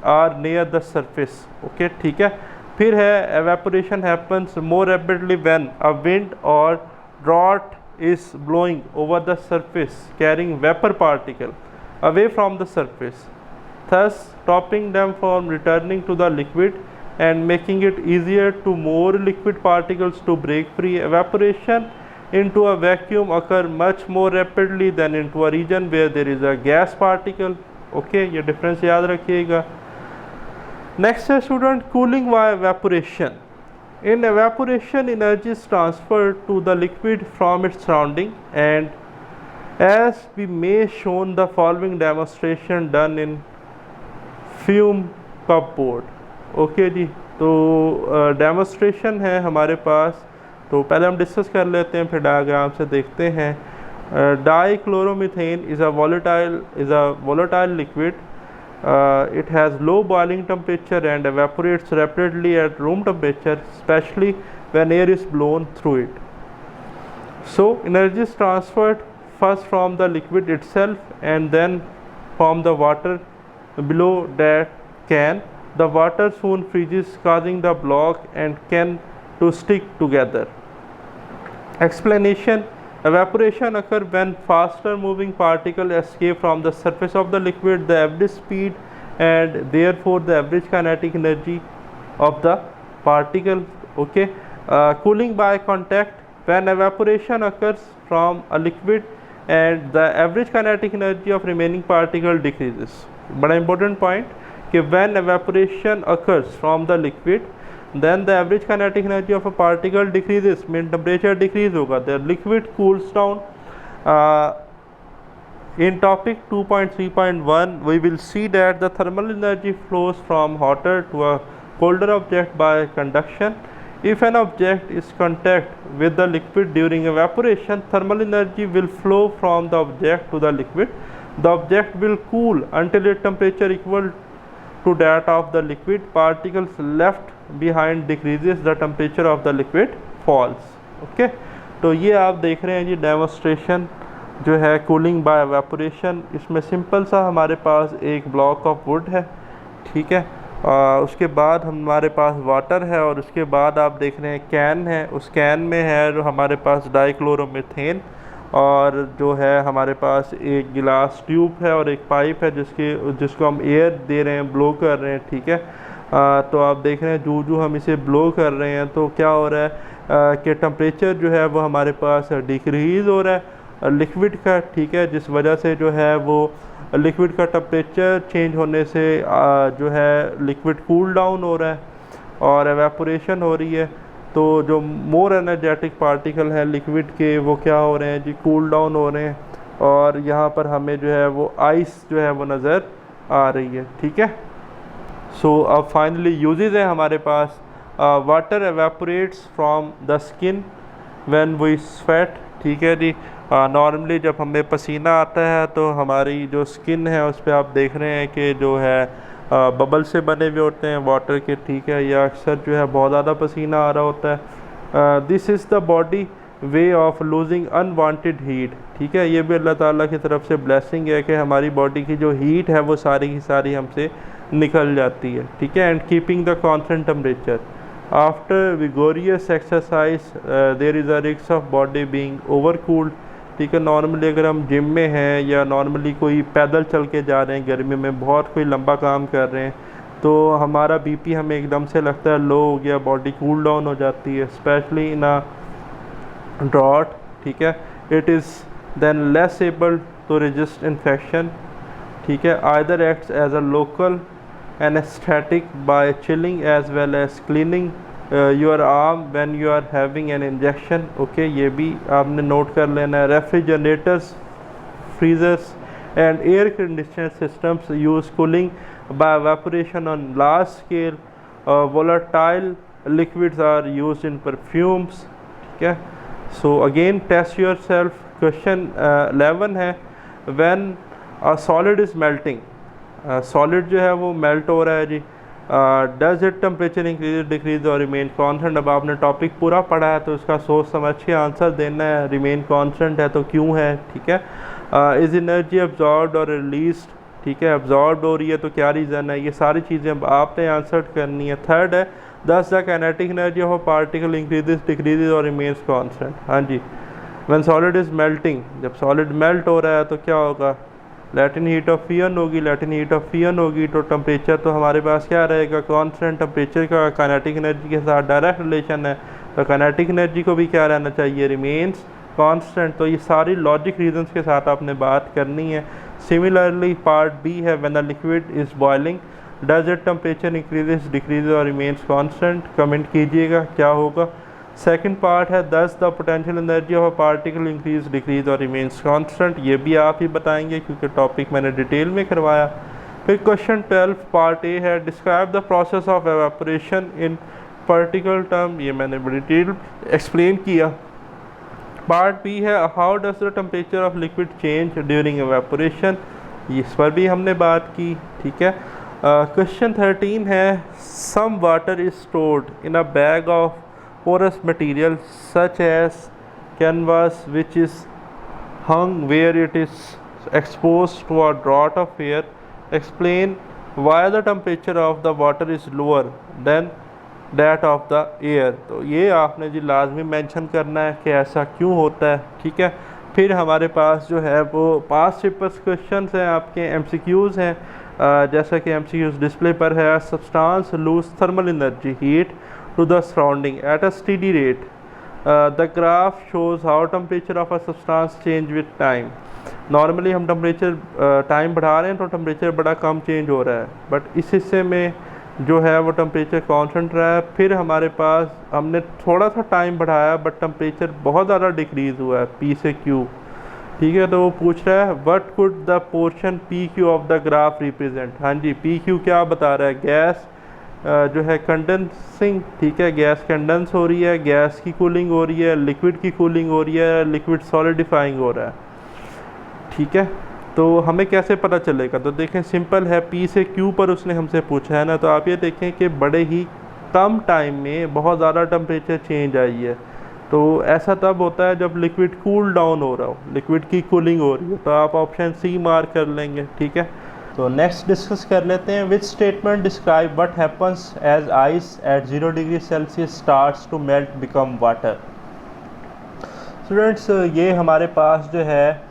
are near the surface, okay, ठीक है। फिर है evaporation happens more rapidly when a wind और draught is blowing over the surface carrying vapour particle. away from the surface, thus stopping them from returning to the liquid and making it easier to more liquid particles to break free. Evaporation into a vacuum occur much more rapidly than into a region where there is a gas particle. Okay, ये difference याद रखिएगा. Next है student, cooling by evaporation. In evaporation, energy is transferred to the liquid from its surrounding, and as we may shown the following demonstration done in fume cupboard. Okay जी, तो demonstration है हमारे पास, तो पहले हम डिस्कस कर लेते हैं फिर डायग्राम से देखते हैं. Dichloromethane is a volatile liquid. It has low boiling temperature and evaporates rapidly at room temperature, especially when air is blown through it. So energy is transferred first from the liquid itself and then from the water below that can. The water soon freezes, causing the block and can to stick together. Explanation: evaporation occurs when faster moving particles escape from the surface of the liquid. The average speed and therefore the average kinetic energy of the particle. Okay. Cooling by contact: when evaporation occurs from a liquid and the average kinetic energy of remaining particle decreases. बड़ा important point कि when evaporation occurs from the liquid, then the average kinetic energy of a particle decreases, mean temperature decrease होगा, the liquid cools down. In topic 2.3.1 we will see that the thermal energy flows from hotter to a colder object by conduction. If an object is in contact with the liquid during evaporation, thermal energy will flow from the object to the liquid. The object will cool until its temperature equal to that of the liquid. Particles left behind decreases, the temperature of the liquid falls. Okay, तो ये आप देख रहे हैं जी demonstration जो है cooling by evaporation. इसमें simple सा हमारे पास एक ब्लॉक ऑफ वुड है, ठीक है, उसके बाद हमारे पास वाटर है और उसके बाद आप देख रहे हैं कैन है. उस कैन में है जो हमारे पास डाइक्लोरोमीथेन और जो है हमारे पास एक गिलास ट्यूब है और एक पाइप है जिसको हम एयर दे रहे हैं, ब्लो कर रहे हैं, ठीक है. तो आप देख रहे हैं जो हम इसे ब्लो कर रहे हैं तो क्या हो रहा है कि टेम्परेचर जो है वो हमारे पास डिक्रीज़ हो रहा है लिक्विड का, ठीक है, जिस वजह से जो है वो लिक्विड का टेम्परेचर चेंज होने से जो है लिक्विड कूल डाउन हो रहा है और एवेपोरेशन हो रही है. तो जो मोर एनर्जेटिक पार्टिकल हैं लिक्विड के वो क्या हो रहे हैं जी, कूल डाउन हो रहे हैं और यहाँ पर हमें जो है वो आइस जो है वो नज़र आ रही है, ठीक है. सो अब फाइनली यूजेस है हमारे पास. Water evaporates from the skin when we sweat, ठीक है जी. नॉर्मली जब हमें पसीना आता है तो हमारी जो स्किन है उस पर आप देख रहे हैं कि जो है बबल से बने हुए होते हैं वाटर के, ठीक है, या अक्सर जो है बहुत ज़्यादा पसीना आ रहा होता है. This is the body way of losing unwanted heat, ठीक है. ये भी अल्लाह ताला की तरफ से ब्लेसिंग है कि हमारी बॉडी की जो हीट है वो सारी की सारी हमसे निकल जाती है, ठीक है. And keeping the constant temperature after vigorous exercise there is a risk of body being over cooled, ठीक है. नॉर्मली अगर हम जिम में हैं या नॉर्मली कोई पैदल चल के जा रहे हैं गर्मी में, बहुत कोई लंबा काम कर रहे हैं तो हमारा बीपी हमें एकदम से लगता है लो हो गया, बॉडी कूल डाउन हो जाती है, स्पेशली इन अ ड्रॉट, ठीक है. It is then less able to resist infection, ठीक है. Either acts as a local anaesthetic by chilling as well as cleaning your arm when you are having an injection. Okay, ये भी आपने note कर लेना है. Refrigerators, freezers and air conditioner systems use cooling by evaporation on large scale. Volatile liquids are used in perfumes, ठीक है. So again test yourself. Question 11 है when a solid is melting, solid जो है वो melt हो रहा है जी, does it temperature increase decrease और रिमेन कॉन्स्टेंट. अब आपने टॉपिक पूरा पढ़ा है तो इसका सोच समझ के आंसर देना है. रिमेन कॉन्स्टेंट है तो क्यों है, ठीक है. इज़ एनर्जी अब्जॉर्ब्ड और रिलीज, ठीक है, अब्जॉर्ब्ड हो रही है तो क्या रीज़न है, ये सारी चीज़ें आपने आंसर करनी है. थर्ड है दस the kinetic energy of a particle increases decreases और रिमेन्स कॉन्स्टेंट. हाँ जी, व्हेन सॉलिड इज़ मेल्टिंग, जब सॉलिड मेल्ट हो रहा है तो क्या होगा, लैटिन हीट ऑफ फियन होगी, लैटिन हीट ऑफ फियन होगी तो टेम्परेचर तो हमारे पास क्या रहेगा, कांस्टेंट। टेम्परेचर का काइनेटिक एनर्जी के साथ डायरेक्ट रिलेशन है, तो काइनेटिक एनर्जी को भी क्या रहना चाहिए, रिमेन्स कांस्टेंट। तो ये सारी लॉजिक रीजंस के साथ आपने बात करनी है। सिमिलरली पार्ट बी है, when the liquid is boiling does it temperature increases decrease और रिमेन्स कांस्टेंट। कमेंट कीजिएगा क्या होगा। सेकंड पार्ट है, दस the potential energy of a particle increase decrease और रिमेन्स कांस्टेंट। ये भी आप ही बताएंगे क्योंकि टॉपिक मैंने डिटेल में करवाया। फिर क्वेश्चन 12 पार्ट ए है, describe the process of evaporation in particle term. ये मैंने डिटेल एक्सप्लेन किया। पार्ट बी है, how does the temperature of liquid change during evaporation. इस पर भी हमने बात की, ठीक है। क्वेश्चन 13 है, some water is stored in a bag of porous material such as canvas which is hung where it is exposed to a draught of air. Explain why the temperature of the water is lower than that of the air. तो ये आपने जी लाजमी mention करना है कि ऐसा क्यों होता है, ठीक है। फिर हमारे पास जो है वो पास्ट पेपर्स क्वेश्चन हैं, आपके MCQs हैं। जैसा कि MCQs डिस्प्ले पर है, substance lose thermal energy heat to the surrounding at a steady rate. The graph shows how temperature of a substance change with time. Normally हम टेम्परेचर टाइम बढ़ा रहे हैं तो टेम्परेचर बड़ा कम चेंज हो रहा है, बट इस हिस्से में जो है वो टेम्परेचर कांस्टेंट रहा है। फिर हमारे पास हमने थोड़ा सा टाइम बढ़ाया बट टेम्परेचर बहुत ज़्यादा डिक्रीज़ हुआ है, P से Q, ठीक है। तो वो पूछ रहा है what could the portion PQ of the graph represent. हाँ जी, PQ क्या बता रहा है, गैस जो है कंडेंसिंग, ठीक है, गैस कंडेंस हो रही है, गैस की कूलिंग हो रही है, लिक्विड की कूलिंग हो रही है, लिक्विड सॉलिडिफाइंग हो रहा है, ठीक है। तो हमें कैसे पता चलेगा, तो देखें सिंपल है, P से Q पर उसने हमसे पूछा है ना, तो आप ये देखें कि बड़े ही कम टाइम में बहुत ज़्यादा टेम्परेचर चेंज आई है। तो ऐसा तब होता है जब लिक्विड कूल डाउन हो रहा हो, लिक्विड की कूलिंग हो रही हो, तो आप ऑप्शन C मार्क कर लेंगे, ठीक है। तो नेक्स्ट डिस्कस कर लेते हैं, which statement describe what happens as ice at 0 degree Celsius starts to melt become water. Students, ये हमारे पास जो है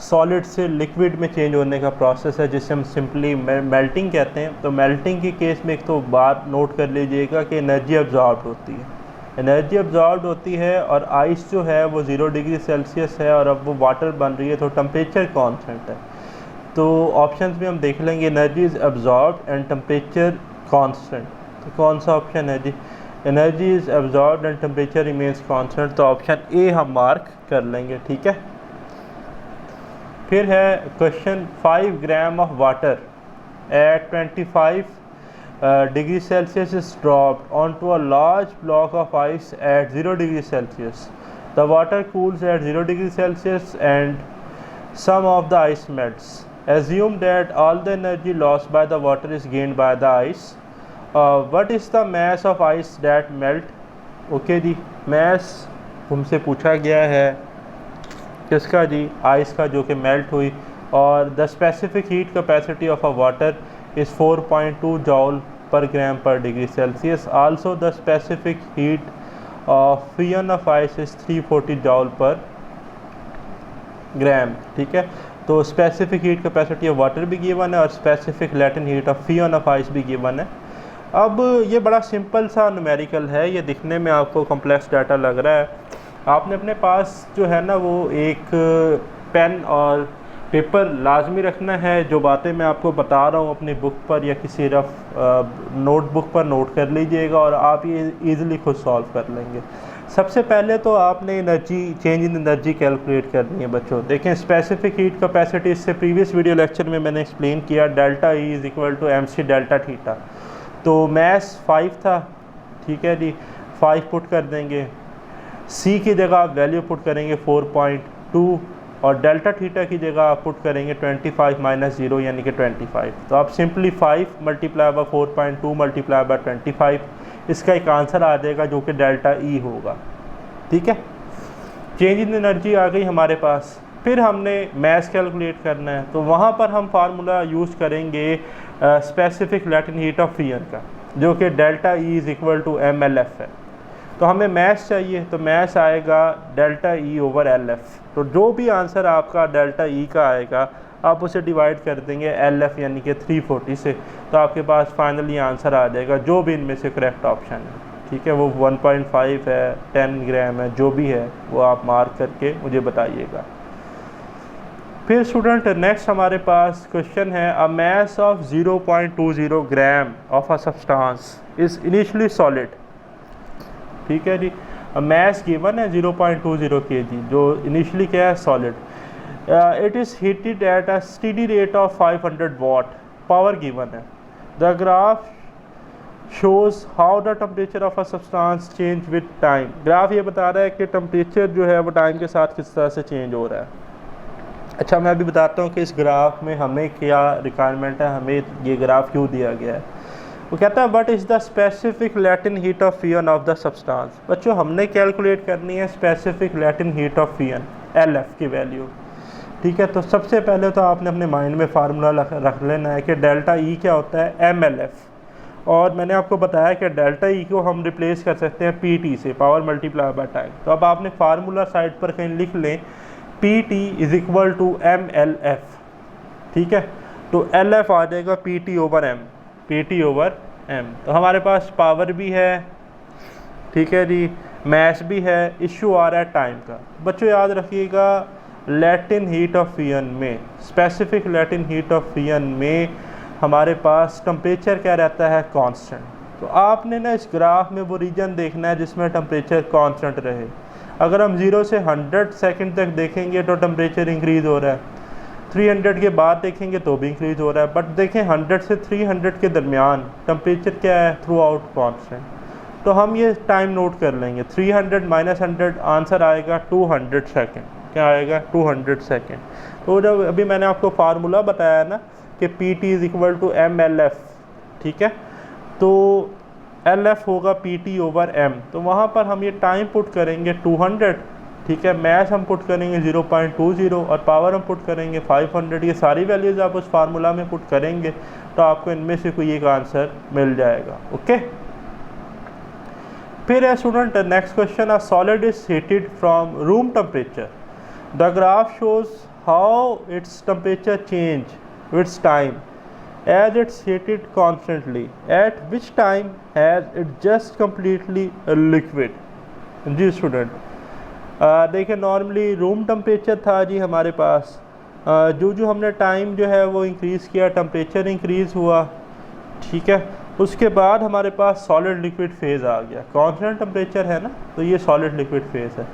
सॉलिड से लिक्विड में चेंज होने का प्रोसेस है जिसे हम सिंपली मेल्टिंग कहते हैं। तो मेल्टिंग के केस में एक तो बात नोट कर लीजिएगा कि एनर्जी अब्जॉर्ब होती है, एनर्जी अब्जॉर्ब होती है, और आइस जो है वो 0 डिग्री सेल्सियस है और अब वो वाटर बन रही है, तो टेम्परेचर कॉन्स्टेंट है। तो ऑप्शंस में हम देख लेंगे, energy is absorbed and temperature constant. तो कौन सा ऑप्शन है जी, energy is absorbed and temperature remains constant, तो ऑप्शन ए हम मार्क कर लेंगे, ठीक है। फिर है question, 5 gram of water at 25 degree Celsius is dropped on to a large block of ice at 0 degree Celsius. The water cools at 0 degree Celsius and some of the ice melts. Assume that all the energy lost by the water is gained by the ice. What is the mass of ice that melt? Okay जी, mass हमसे पूछा गया है किसका जी, ice का, जो कि melt हुई, और the specific heat capacity of a water is 4.2 joule per gram per degree Celsius. Also the specific heat of fusion of ice is 340 joule per gram, ठीक है। तो specific heat capacity of water भी given है और specific latent heat of fusion of ice भी given है। अब ये बड़ा सिंपल सा न्यूमेरिकल है, ये दिखने में आपको कॉम्प्लेक्स डाटा लग रहा है। आपने अपने पास जो है ना वो एक पेन और पेपर लाजमी रखना है। जो बातें मैं आपको बता रहा हूँ अपनी बुक पर या किसी रफ नोटबुक पर नोट कर लीजिएगा और आप ये ईज़िली खुद सॉल्व कर लेंगे। सबसे पहले तो आपने energy, change in energy calculate करनी है बच्चों। देखें स्पेसिफिक हीट कैपेसिटी, इससे प्रीवियस वीडियो लेक्चर में मैंने एक्सप्लेन किया, delta E is equal to MC delta theta. तो मैस 5 था, ठीक है जी, 5 पुट कर देंगे, C की जगह आप वैल्यू पुट करेंगे 4.2 और डेल्टा थीटा की जगह आप पुट करेंगे 25 माइनस 0 यानी कि 25। तो आप simply 5 multiply by 4.2 multiply by 25, इसका एक आंसर आ जाएगा जो कि डेल्टा ई होगा, ठीक है। चेंज इन एनर्जी आ गई हमारे पास। फिर हमने मैस कैलकुलेट करना है, तो वहाँ पर हम फार्मूला यूज़ करेंगे specific latent heat of fusion का, जो कि delta E is equal to MLF है। तो हमें मैस चाहिए, तो मैस आएगा डेल्टा ई ओवर LF। तो जो भी आंसर आपका डेल्टा ई का आएगा, आप उसे डिवाइड कर देंगे LF यानी कि 340 से, तो आपके पास फाइनली आंसर आ जाएगा जो भी इनमें से करेक्ट ऑप्शन है। ठीक है, वो 1.5 है, 10 ग्राम है, जो भी है वो आप मार्क करके मुझे बताइएगा। फिर स्टूडेंट नेक्स्ट हमारे पास क्वेश्चन है, a mass of 0.20 gram of a substance is initially solid. ठीक है जी, मास गिवन है 0.20 kg, जो इनिशियली क्या है, solid. It is heated at a steady rate of 500 watt, power given है। The graph shows how the temperature of a substance change with time. Graph ये बता रहा है कि टेम्परेचर जो है वो टाइम के साथ किस तरह से चेंज हो रहा है। अच्छा, मैं अभी बताता हूँ कि इस ग्राफ में हमें क्या रिक्वायरमेंट है, हमें ये ग्राफ क्यों दिया गया है। वो कहता है what is the specific latent heat of fusion of the substance. बच्चों हमने कैलकुलेट करनी है specific latent heat of fusion LF की वैल्यू। ठीक है, तो सबसे पहले तो आपने अपने माइंड में फार्मूला रख लेना है कि डेल्टा E क्या होता है, MLF। और मैंने आपको बताया कि डेल्टा E को हम रिप्लेस कर सकते हैं PT से, पावर मल्टीप्लाई बाय टाइम। तो अब आपने फार्मूला साइड पर कहीं लिख लें, PT is equal to MLF। ठीक है, तो LF आ जाएगा PT over M, PT over M। तो हमारे पास पावर भी है, ठीक है जी, मैस भी है, इशू आ रहा है टाइम का। बच्चों याद रखिएगा, लैटिन हीट ऑफ फ्यूजन में, specific latent heat of fusion में हमारे पास टेम्परेचर क्या रहता है, कांस्टेंट। तो आपने ना इस ग्राफ में वो रीजन देखना है जिसमें टेम्परेचर कांस्टेंट रहे। अगर हम 0 से 100 सेकंड तक देखेंगे तो टेम्परेचर इंक्रीज़ हो रहा है, 300 के बाद देखेंगे तो भी इंक्रीज़ हो रहा है, बट देखें 100 से 300 के दरमियान टेम्परेचर क्या है, थ्रू आउट कॉन्स्टेंट। तो हम ये टाइम नोट कर लेंगे, 300 माइनस 100 आंसर आएगा 200 सेकेंड। क्या आएगा, 200 सेकेंड। तो जब अभी मैंने आपको फार्मूला बताया ना कि PT is equal to MLF, ठीक है, तो LF होगा PT ओवर M। तो वहाँ पर हम ये टाइम पुट करेंगे 200, ठीक है, मैथ हम पुट करेंगे 0.20 और पावर हम पुट करेंगे 500। ये सारी वैल्यूज़ आप उस फार्मूला में पुट करेंगे तो आपको इनमें से कोई एक आंसर मिल जाएगा। ओके, फिर है student next question, a solid is heated from room temperature. The graph shows how its temperature change with time as it's heated constantly, at which time has it just completely liquid। जी student, देखिए normally room temperature था जी हमारे पास, जो हमने time जो है वो इंक्रीज़ किया, टेम्परेचर इंक्रीज़ हुआ, ठीक है, उसके बाद हमारे पास सॉलिड लिक्विड फेज़ आ गया। कांस्टेंट टेम्परेचर है ना, तो ये सॉलिड लिक्विड फेज़ है,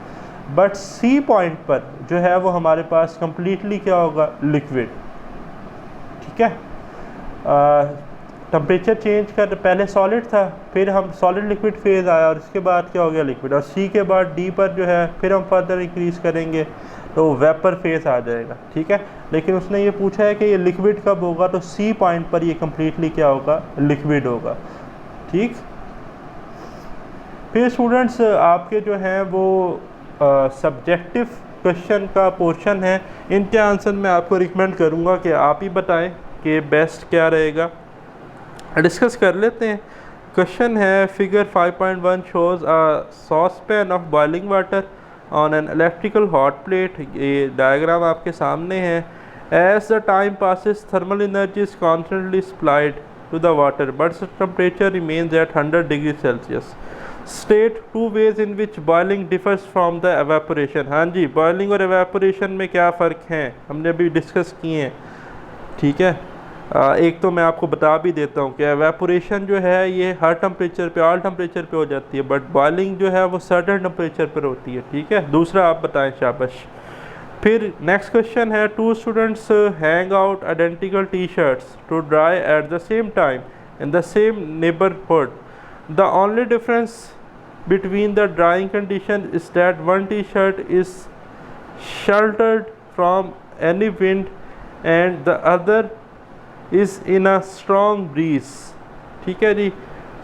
बट C पॉइंट पर जो है वो हमारे पास कम्प्लीटली क्या होगा, लिक्विड। ठीक है, टेम्परेचर चेंज कर, पहले सॉलिड था, फिर हम सॉलिड लिक्विड फेज़ आया और इसके बाद क्या हो गया, लिक्विड। और C के बाद D पर जो है फिर हम फर्दर इंक्रीज़ करेंगे तो वेपर फेज़ आ जाएगा। ठीक है, लेकिन उसने ये पूछा है कि ये लिक्विड कब होगा, तो C पॉइंट पर ये कम्प्लीटली क्या होगा, लिक्विड होगा। ठीक, फिर स्टूडेंट्स आपके जो हैं वो सब्जेक्टिव क्वेश्चन का पोर्शन है, इनके आंसर मैं आपको रिकमेंड करूँगा कि आप ही बताएं कि बेस्ट क्या रहेगा। डिस्कस कर लेते हैं। क्वेश्चन है, figure 5.1 shows a saucepan of boiling water on an electrical hot plate. ये डायग्राम आपके सामने है। As the time passes thermal energy is constantly supplied to the water but temperature remains at 100 degree Celsius. State two ways in which boiling differs from the evaporation. हाँ जी, boiling और evaporation में क्या फ़र्क हैं हमने अभी डिस्कस किए हैं। ठीक है, एक तो मैं आपको बता भी देता हूँ कि एवेपोरेशन जो है ये हर टेम्परेचर पे, ऑल टेम्परेचर पे हो जाती है, बट बॉइलिंग जो है वो सर्टेन टेम्परेचर पर होती है। ठीक है, दूसरा आप बताएं, शाबाश। फिर नेक्स्ट क्वेश्चन है, two students hang out identical T shirts to dry at the same time in the same neighbourhood. The only difference between the drying condition is that one t-shirt is sheltered from any wind and the other is in a strong breeze। ठीक है जी,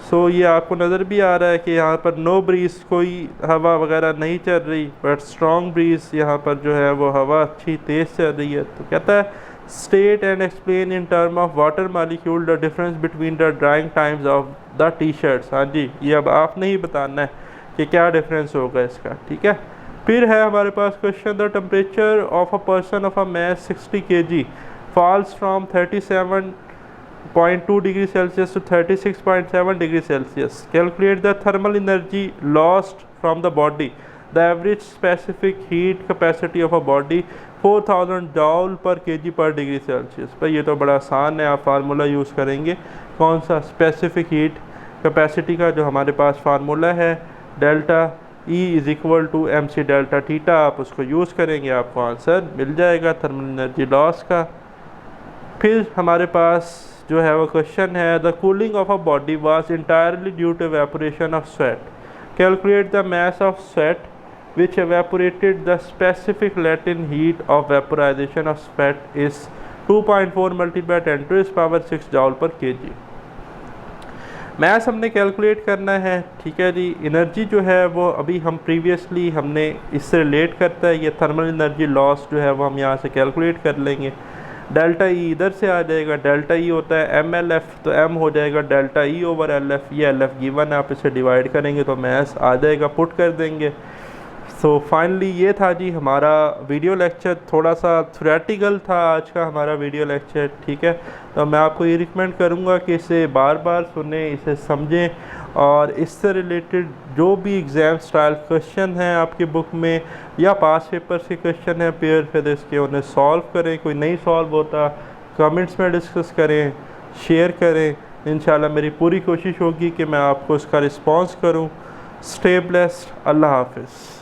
सो ये आपको नज़र भी आ रहा है कि यहाँ पर नो ब्रीज, कोई हवा वगैरह नहीं चल रही, बट स्ट्रॉन्ग ब्रीज यहाँ पर जो है वो हवा अच्छी तेज़ चल रही है। तो कहता है state and explain in term of water molecule the difference between the drawing times of the T shirts. हाँ जी, ये अब आपने ही बताना है कि क्या डिफरेंस होगा इसका। ठीक है, फिर है हमारे पास question, the temperature of a person of a mass 60 kg falls from 37.2 degree Celsius to 36.7 degree Celsius. Calculate the thermal energy lost from the body. The average specific heat capacity of a body 4000 joule per kg per degree Celsius. भाई ये तो बड़ा आसान है, आप formula use करेंगे कौन सा, स्पेसिफिक हीट कैपेसिटी का जो हमारे पास फार्मूला है delta E is equal to M C delta theta, आप उसको यूज़ करेंगे आपको आंसर मिल जाएगा थर्मल एनर्जी लॉस का। फिर हमारे पास जो है वो क्वेश्चन है, the cooling of a body was entirely due to evaporation of sweat. Calculate the mass of sweat which evaporated. The specific latent heat of vaporization of sweat is 2.4 multiplied 10 to the power 6 joule per kg। Math हमने calculate करना है, ठीक है जी। Energy जो है वो अभी हम प्रीवियसली हमने इससे रिलेट करता है, ये थर्मल एनर्जी लॉस जो है वो हम यहाँ से कैलकुलेट कर लेंगे। डेल्टा ई इधर से आ जाएगा, डेल्टा ई होता है एम एल एफ, तो एम हो जाएगा delta E over L F, ये एल एफ गिवन है, आप इसे डिवाइड करेंगे तो मैथ आ जाएगा, पुट कर देंगे। सो फाइनली ये था जी हमारा वीडियो लेक्चर, थोड़ा सा थ्योरेटिकल था आज का हमारा वीडियो लेक्चर, ठीक है। तो मैं आपको ये रिकमेंड करूँगा कि इसे बार बार सुनें, इसे समझें, और इससे रिलेटेड जो भी एग्ज़ाम स्टाइल क्वेश्चन हैं आपकी बुक में या पास पेपर्स के क्वेश्चन हैं पेयर फिजिक्स के, उन्हें सॉल्व करें। कोई नहीं सॉल्व होता कमेंट्स में डिस्कस करें, शेयर करें। इंशाल्लाह मेरी पूरी कोशिश होगी कि मैं आपको इसका रिस्पॉन्स करूँ। स्टे ब्लेस्ड, अल्लाह हाफिज़।